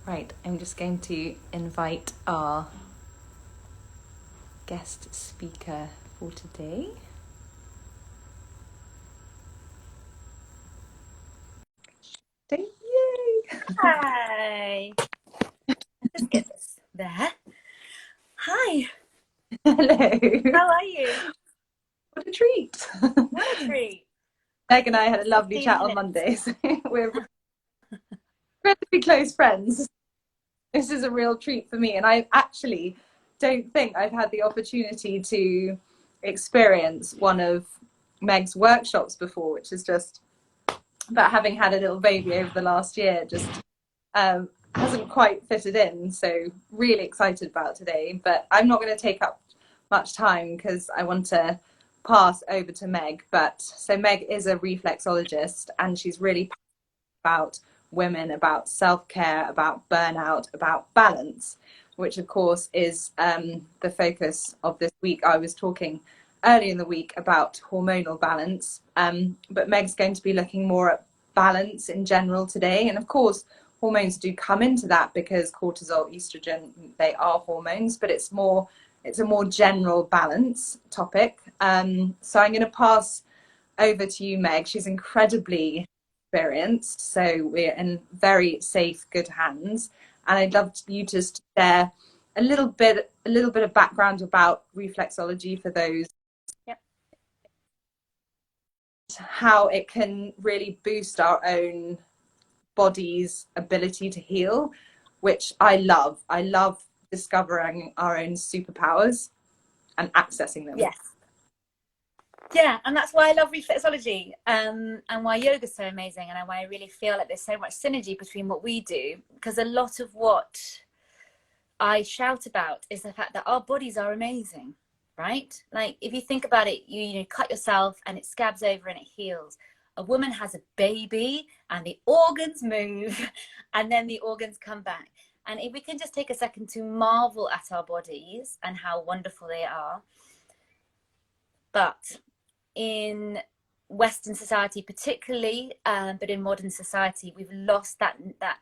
Right, I'm just going to invite our guest speaker for today. Yay! Hi. Let's get this there. Hi. Hello. How are you? What a treat. What a treat. Meg and I had a lovely 15 chat on minutes. Monday, so we're relatively close friends. This is a real treat for me, and I actually don't think I've had the opportunity to experience one of Meg's workshops before, which is just, but having had a little baby over the last year, just hasn't quite fitted in. So really excited about today, but I'm not going to take up much time because I want to pass over to Meg. But so Meg is a reflexologist, and she's really about women, about self-care, about burnout, about balance, which of course is the focus of this week. I was talking early in the week about hormonal balance, but Meg's going to be looking more at balance in general today. And of course, hormones do come into that because cortisol, estrogen, they are hormones, but it's a more general balance topic. So I'm going to pass over to you, Meg. She's incredibly experienced, so we're in very safe, good hands. And I'd love you to just share a little bit of background about reflexology for those. Yep. How it can really boost our own body's ability to heal, which I love. I love discovering our own superpowers and accessing them. Yes. Yeah, and that's why I love reflexology, and why yoga is so amazing, and why I really feel like there's so much synergy between what we do, because a lot of what I shout about is the fact that our bodies are amazing, right? Like if you think about it, you cut yourself and it scabs over and it heals. A woman has a baby and the organs move and then the organs come back. And if we can just take a second to marvel at our bodies and how wonderful they are. But in Western society particularly, but in modern society, we've lost that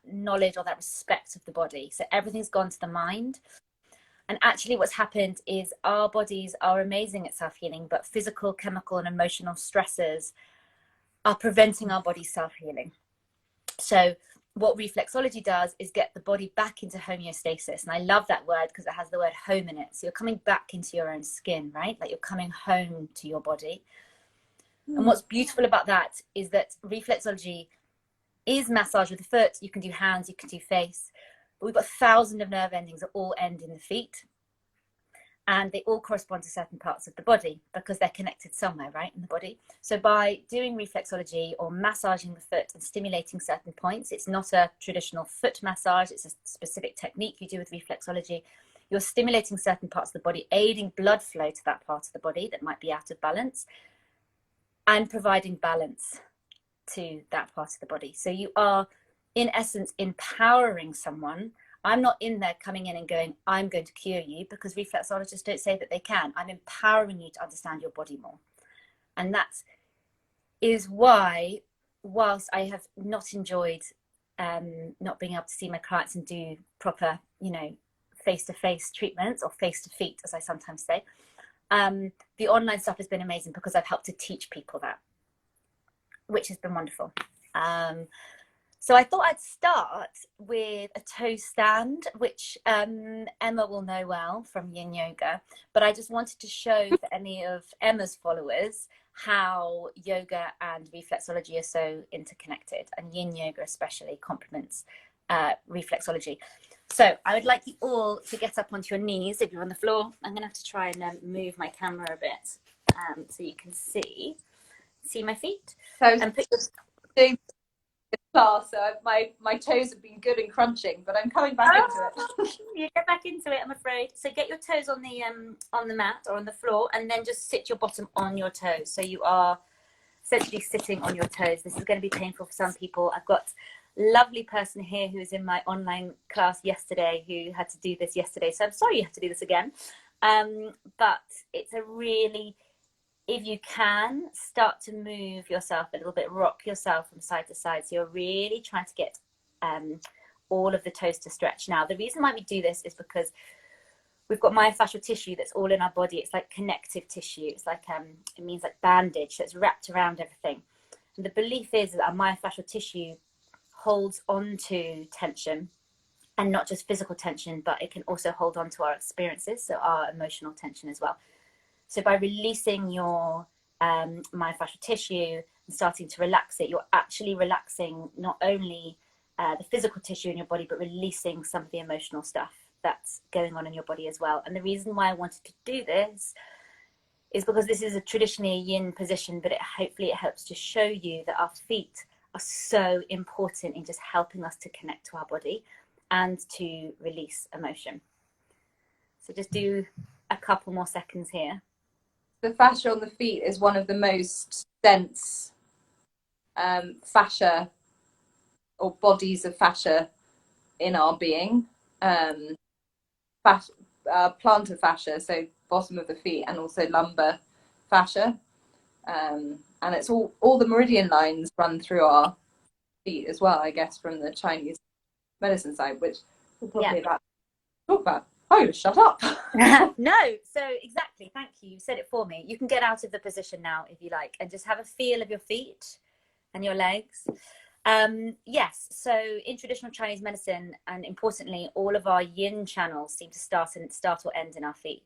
knowledge or that respect of the body. So everything's gone to the mind. And actually what's happened is our bodies are amazing at self-healing, but physical, chemical, and emotional stresses are preventing our body's self-healing. So what reflexology does is get the body back into homeostasis. And I love that word because it has the word home in it. So you're coming back into your own skin, right? Like you're coming home to your body. And what's beautiful about that is that reflexology is massage with the foot. You can do hands, you can do face. But we've got thousands of nerve endings that all end in the feet. And they all correspond to certain parts of the body because they're connected somewhere, right, in the body. So by doing reflexology or massaging the foot and stimulating certain points, it's not a traditional foot massage, it's a specific technique you do with reflexology. You're stimulating certain parts of the body, aiding blood flow to that part of the body that might be out of balance, and providing balance to that part of the body. So you are, in essence, empowering someone. I'm not in there coming in and going, I'm going to cure you, because reflexologists don't say that they can. I'm empowering you to understand your body more. And that is why, whilst I have not enjoyed not being able to see my clients and do proper, face-to-face treatments, or face-to-feet, as I sometimes say, the online stuff has been amazing because I've helped to teach people that, which has been wonderful. So I thought I'd start with a toe stand, which Emma will know well from Yin Yoga. But I just wanted to show for any of Emma's followers how yoga and reflexology are so interconnected, and Yin Yoga especially complements reflexology. So I would like you all to get up onto your knees if you're on the floor. I'm going to have to try and move my camera a bit so you can see my feet. So And put your class, so my toes have been good and crunching, but I'm coming back into it. You get back into it, I'm afraid. So get your toes on the mat or on the floor, and then just sit your bottom on your toes. So you are essentially sitting on your toes. This is going to be painful for some people. I've got a lovely person here who was in my online class yesterday who had to do this yesterday. So I'm sorry you have to do this again. But it's a really, if you can, start to move yourself a little bit, rock yourself from side to side. So you're really trying to get all of the toes to stretch. Now, the reason why we do this is because we've got myofascial tissue that's all in our body. It's like connective tissue. It's like, it means like bandage. So it's wrapped around everything. And the belief is that our myofascial tissue holds on to tension, and not just physical tension, but it can also hold on to our experiences, so our emotional tension as well. So by releasing your myofascial tissue and starting to relax it, you're actually relaxing not only the physical tissue in your body, but releasing some of the emotional stuff that's going on in your body as well. And the reason why I wanted to do this is because this is a traditionally yin position, but hopefully it helps to show you that our feet are so important in just helping us to connect to our body and to release emotion. So just do a couple more seconds here. The fascia on the feet is one of the most dense fascia or bodies of in our being. Plantar fascia, so bottom of the feet, and also lumbar fascia. And it's all the meridian lines run through our feet as well, I guess, from the Chinese medicine side, which we'll probably talk about. Oh, shut up. No, so exactly. Thank you. You said it for me. You can get out of the position now if you like, and just have a feel of your feet and your legs. Yes, so in traditional Chinese medicine, and importantly, all of our yin channels seem to start or end in our feet.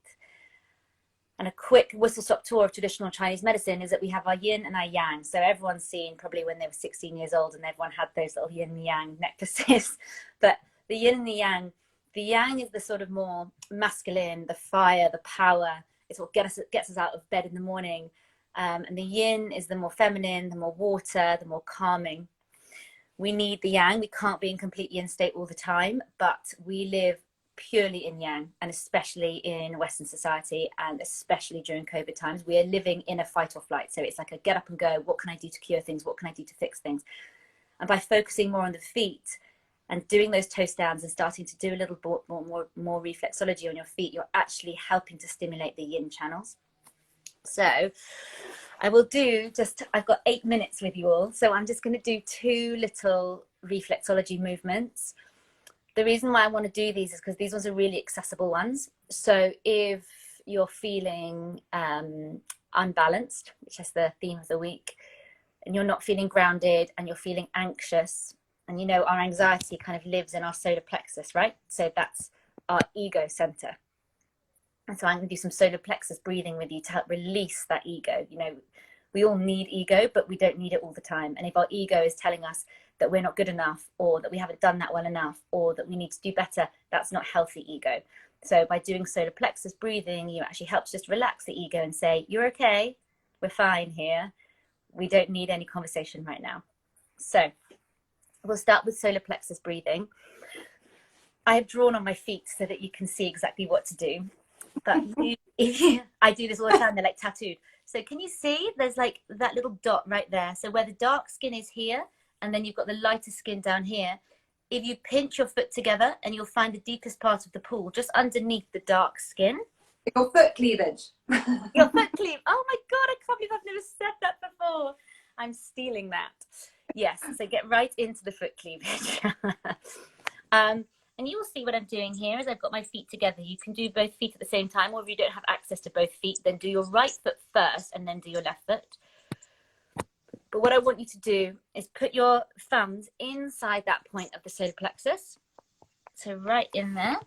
And a quick whistle-stop tour of traditional Chinese medicine is that we have our yin and our yang. So everyone's seen probably when they were 16 years old and everyone had those little yin and yang necklaces. But the yin and the yang is the sort of more masculine, the fire, the power. It's what gets us out of bed in the morning. And the yin is the more feminine, the more water, the more calming. We need the yang. We can't be in complete yin state all the time, but we live purely in yang, and especially in Western society, and especially during COVID times, we are living in a fight or flight. So it's like a get up and go. What can I do to cure things? What can I do to fix things? And by focusing more on the feet and doing those toe stands and starting to do a little more reflexology on your feet, you're actually helping to stimulate the yin channels. So I will I've got 8 minutes with you all. So I'm just going to do 2 little reflexology movements. The reason why I want to do these is because these ones are really accessible ones. So if you're feeling unbalanced, which is the theme of the week, and you're not feeling grounded and you're feeling anxious, and you know our anxiety kind of lives in our solar plexus, right? So that's our ego center. And so I'm going to do some solar plexus breathing with you to help release that ego. You know, we all need ego, but we don't need it all the time. And if our ego is telling us that we're not good enough, or that we haven't done that well enough, or that we need to do better, that's not healthy ego. So by doing solar plexus breathing, you actually help just relax the ego and say, you're okay, we're fine here. We don't need any conversation right now. So we'll start with solar plexus breathing. I have drawn on my feet so that you can see exactly what to do. But I do this all the time, they're like tattooed. So can you see there's like that little dot right there? So where the dark skin is here, and then you've got the lighter skin down here. If you pinch your foot together, and you'll find the deepest part of the pool just underneath the dark skin. Your foot cleavage. Your foot cleave. Oh my God, I can't believe I've never said that before. I'm stealing that. Yes, so get right into the foot cleavage. And you will see what I'm doing here is I've got my feet together. You can do both feet at the same time, or if you don't have access to both feet, then do your right foot first and then do your left foot. But what I want you to do is put your thumbs inside that point of the solar plexus. So right in there.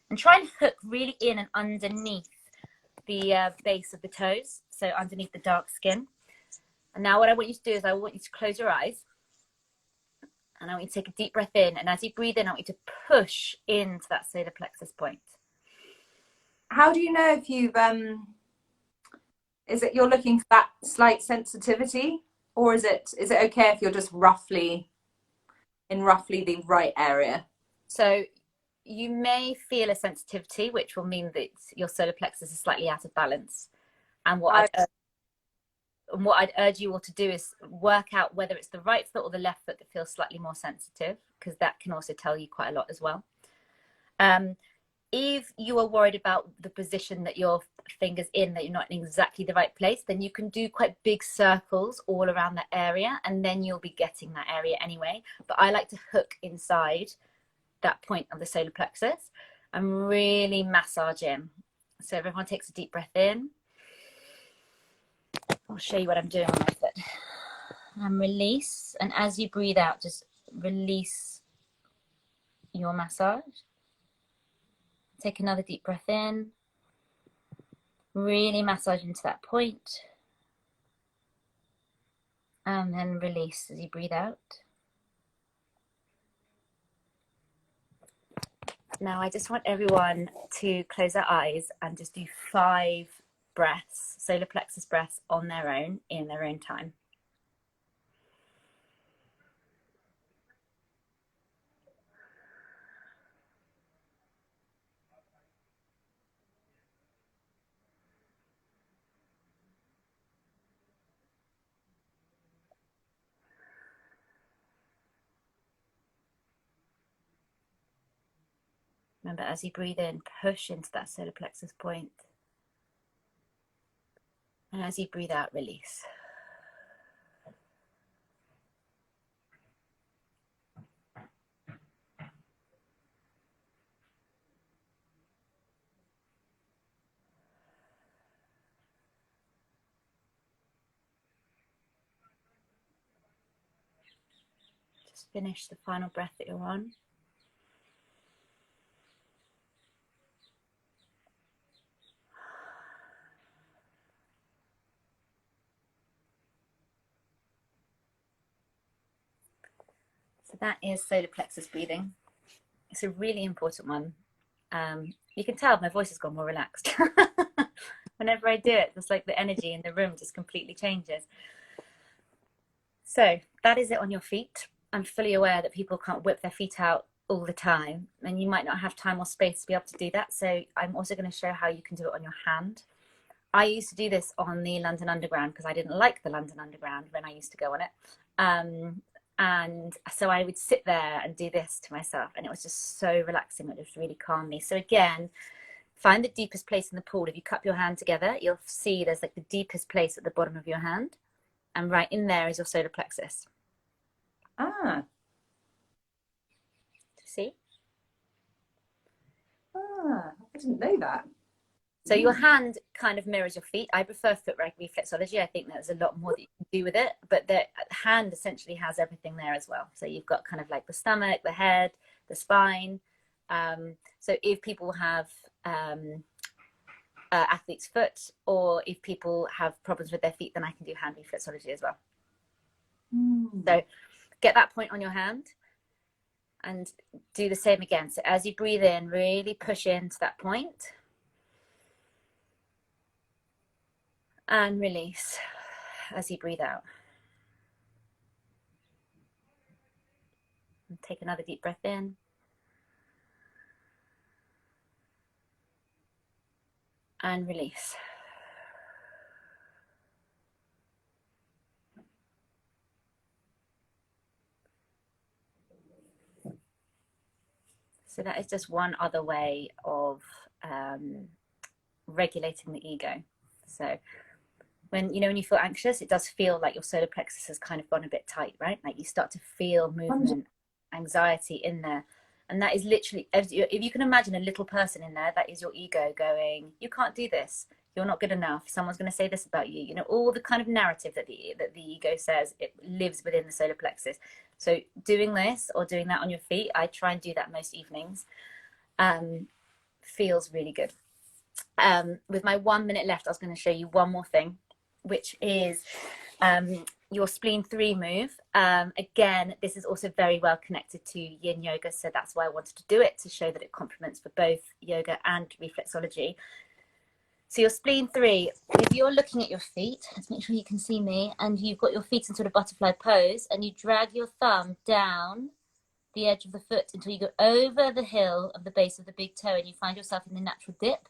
And try and hook really in and underneath the base of the toes. So underneath the dark skin. And now what I want you to do is I want you to close your eyes. And I want you to take a deep breath in. And as you breathe in, I want you to push into that solar plexus point. How do you know if you've is it you're looking for that slight sensitivity, or is it okay if you're just roughly the right area? So you may feel a sensitivity, which will mean that your solar plexus is slightly out of balance. And what I'd urge you all to do is work out whether it's the right foot or the left foot that feels slightly more sensitive, because that can also tell you quite a lot as well. If you are worried about the position that your finger's in, that you're not in exactly the right place, then you can do quite big circles all around that area, and then you'll be getting that area anyway. But I like to hook inside that point of the solar plexus and really massage in. So everyone takes a deep breath in. I'll show you what I'm doing on my foot. And release. And as you breathe out, just release your massage. Take another deep breath in. Really massage into that point. And then release as you breathe out. Now I just want everyone to close their eyes and just do 5 breaths, solar plexus breaths on their own, in their own time. Remember, as you breathe in, push into that solar plexus point. And as you breathe out, release. Just finish the final breath that you're on. So that is solar plexus breathing. It's a really important one. You can tell my voice has gone more relaxed. Whenever I do it, it's like the energy in the room just completely changes. So that is it on your feet. I'm fully aware that people can't whip their feet out all the time, and you might not have time or space to be able to do that. So I'm also going to show how you can do it on your hand. I used to do this on the London Underground because I didn't like the London Underground when I used to go on it. And so I would sit there and do this to myself, and it was just so relaxing. It just really calmed me. So again, find the deepest place in the pool. If you cup your hand together, you'll see there's like the deepest place at the bottom of your hand, and right in there is your solar plexus. Ah. See? Ah, I didn't know that. So your hand kind of mirrors your feet. I prefer foot reflexology. I think there's a lot more that you can do with it, but the hand essentially has everything there as well. So you've got kind of like the stomach, the head, the spine. So if people have athlete's foot, or if people have problems with their feet, then I can do hand reflexology as well. So get that point on your hand and do the same again. So as you breathe in, really push into that point. And release as you breathe out. And take another deep breath in. And release. So that is just one other way of regulating the ego. So when you feel anxious, it does feel like your solar plexus has kind of gone a bit tight, right? Like you start to feel movement, anxiety in there. And that is literally, if you can imagine a little person in there, that is your ego going, you can't do this. You're not good enough. Someone's going to say this about you. You know, all the kind of narrative that the ego says, it lives within the solar plexus. So doing this or doing that on your feet, I try and do that most evenings, feels really good. With my 1 minute left, I was going to show you one more thing, which is your spleen 3 move. Again, this is also very well connected to yin yoga, so that's why I wanted to do it, to show that it complements for both yoga and reflexology. So your spleen 3, if you're looking at your feet, let's make sure you can see me, and you've got your feet in sort of butterfly pose, and you drag your thumb down the edge of the foot until you go over the heel of the base of the big toe, and you find yourself in the natural dip.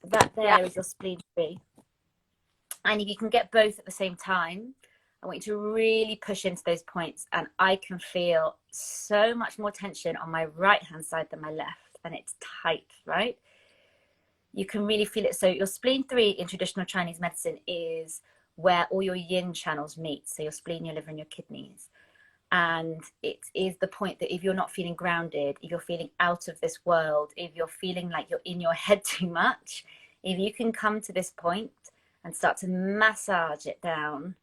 That there is your spleen 3. And if you can get both at the same time, I want you to really push into those points, and I can feel so much more tension on my right hand side than my left, and it's tight, right? You can really feel it. So your spleen 3 in traditional Chinese medicine is where all your yin channels meet. So your spleen, your liver, and your kidneys. And it is the point that if you're not feeling grounded, if you're feeling out of this world, if you're feeling like you're in your head too much, if you can come to this point and start to massage it down,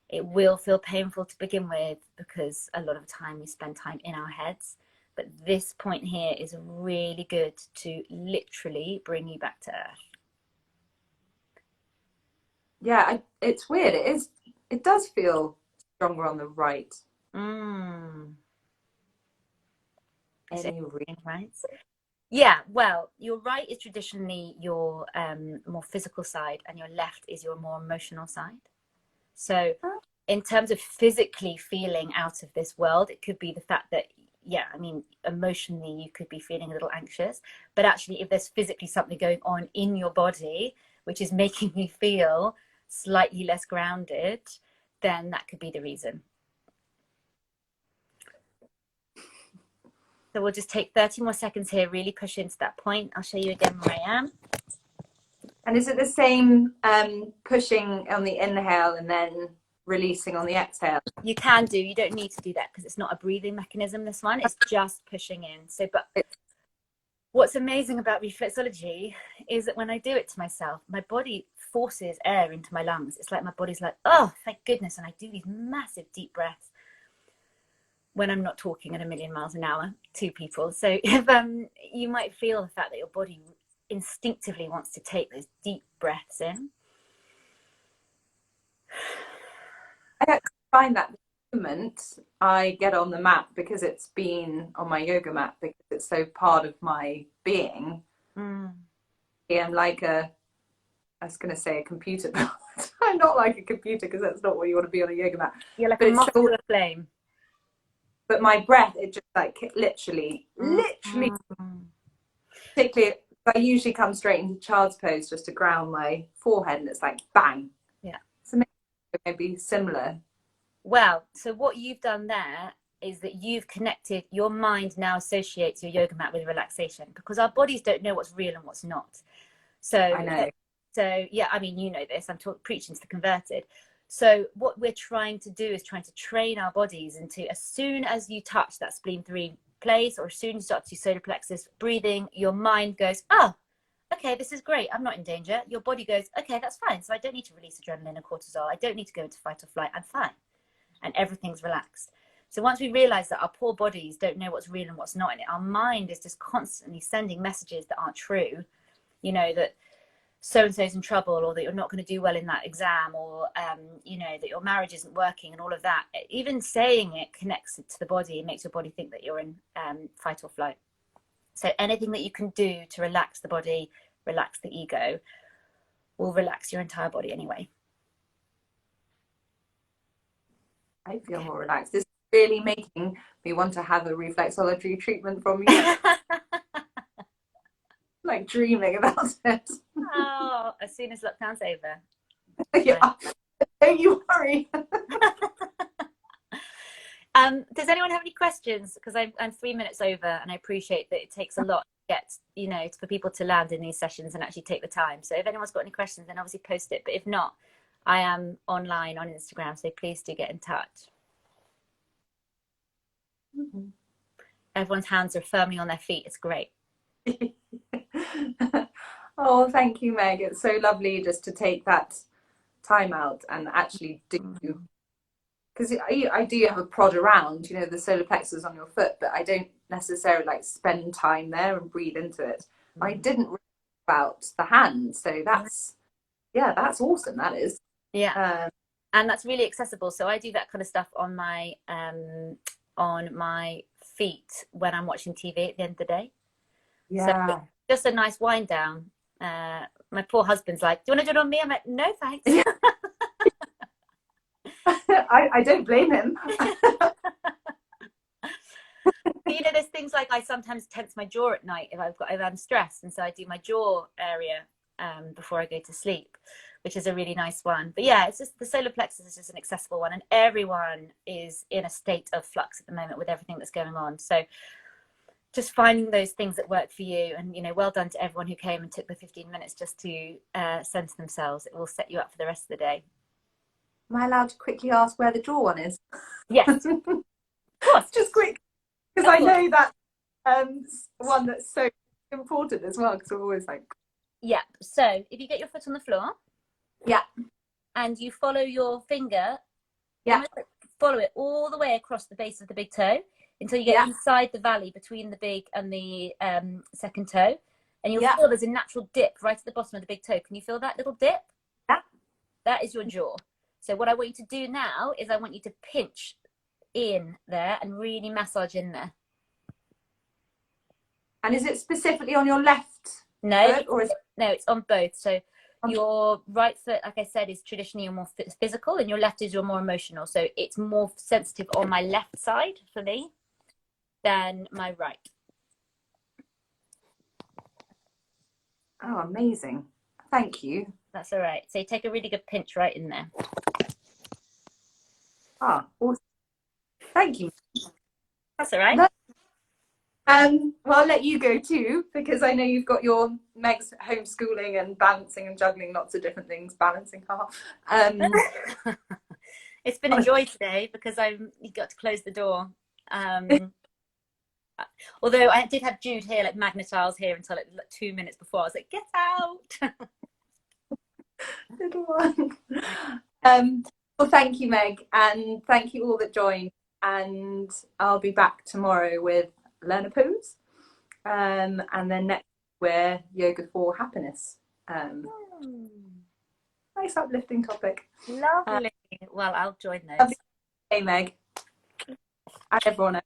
it will feel painful to begin with, because a lot of the time we spend time in our heads. But this point here is really good to literally bring you back to earth. Yeah, it's weird. It does feel stronger on the right. Any reason? Right? Yeah, well, your right is traditionally your more physical side, and your left is your more emotional side. So in terms of physically feeling out of this world, it could be the fact that, yeah, I mean, emotionally you could be feeling a little anxious, but actually if there's physically something going on in your body which is making you feel slightly less grounded, then that could be the reason. So we'll just take 30 more seconds here, really push into that point. I'll show you again where I am. And is it the same pushing on the inhale and then releasing on the exhale? You can do, you don't need to do that because it's not a breathing mechanism, this one, it's just pushing in. So, but what's amazing about reflexology is that when I do it to myself, my body forces air into my lungs. It's like my body's like, oh, thank goodness. And I do these massive deep breaths when I'm not talking at 1,000,000 miles an hour to people. So if you might feel the fact that your body instinctively wants to take those deep breaths in. I find that the moment I get on the mat, because it's been on my yoga mat, because it's so part of my being. I'm like I was going to say a computer, but I'm not like a computer, because that's not what you want to be on a yoga mat. You're like a moth to a flame. But my breath, it just like literally, particularly, I usually come straight into child's pose just to ground my forehead, and it's like bang. Yeah. So maybe similar. Well, so what you've done there is that you've connected, your mind now associates your yoga mat with relaxation, because our bodies don't know what's real and what's not. So, I know. So yeah, I mean, you know this, I'm preaching to the converted. So what we're trying to do is trying to train our bodies into, as soon as you touch that spleen 3 place, or as soon as you start to solar plexus breathing, your mind goes, oh, okay, this is great, I'm not in danger. Your body goes, okay, that's fine. So I don't need to release adrenaline and cortisol. I don't need to go into fight or flight. I'm fine. And everything's relaxed. So once we realize that our poor bodies don't know what's real and what's not in it, our mind is just constantly sending messages that aren't true, you know, that so-and-so's in trouble, or that you're not going to do well in that exam, or you know, that your marriage isn't working, and all of that. Even saying it connects it to the body and makes your body think that you're in fight or flight. So anything that you can do to relax the body, relax the ego, will relax your entire body anyway. I feel more relaxed. This is really making me want to have a reflexology treatment from you. Like dreaming about it. Oh, as soon as lockdown's over. Yeah, don't you worry. Does anyone have any questions? Because I'm 3 minutes over, and I appreciate that it takes a lot to get, you know, for people to land in these sessions and actually take the time. So if anyone's got any questions, then obviously post it. But if not, I am online on Instagram, so please do get in touch. Everyone's hands are firmly on their feet. It's great. Oh, thank you, Meg. It's so lovely just to take that time out and actually do, because I do have a prod around, you know, the solar plexus on your foot, but I don't necessarily like spend time there and breathe into it. I didn't read about the hand, so that's awesome. That is, and that's really accessible. So I do that kind of stuff on my feet when I'm watching TV at the end of the day. Yeah. So just a nice wind down. My poor husband's like, do you want to do it on me? I'm like, no, thanks. I don't blame him. You know, there's things like I sometimes tense my jaw at night if I'm stressed, and so I do my jaw area before I go to sleep, which is a really nice one. But yeah, it's just the solar plexus is just an accessible one, and everyone is in a state of flux at the moment with everything that's going on. So just finding those things that work for you, and, you know, well done to everyone who came and took the 15 minutes just to center themselves. It will set you up for the rest of the day. Am I allowed to quickly ask where the draw one is? Yes, of course. Just quick, because I know that one that's so important as well, because we're always like, yeah. So if you get your foot on the floor, yeah, and you follow your finger, yeah, follow it all the way across the base of the big toe until you get inside the valley between the big and the second toe, and you'll feel there's a natural dip right at the bottom of the big toe. Can you feel that little dip? Yeah. That is your jaw. So what I want you to do now is I want you to pinch in there and really massage in there. And is it specifically on your left foot, or is it... No, it's on both. So your right foot, like I said, is traditionally your more physical, and your left is your more emotional. So it's more sensitive on my left side for me than my right. Oh, amazing. Thank you. That's all right. So you take a really good pinch right in there. Ah, awesome. Thank you. That's all right. Well, I'll let you go too, because I know you've got your Meg's homeschooling and balancing and juggling lots of different things. Balancing hard. It's been a joy today because you got to close the door. Although I did have Jude here, like magnetized here until like 2 minutes before. I was like, get out. Little one. Well, thank you, Meg, and thank you all that joined. And I'll be back tomorrow with learner pose, and then next we're yoga for happiness. Nice uplifting topic. Lovely. Well, I'll join those. Hey, Meg. And everyone else.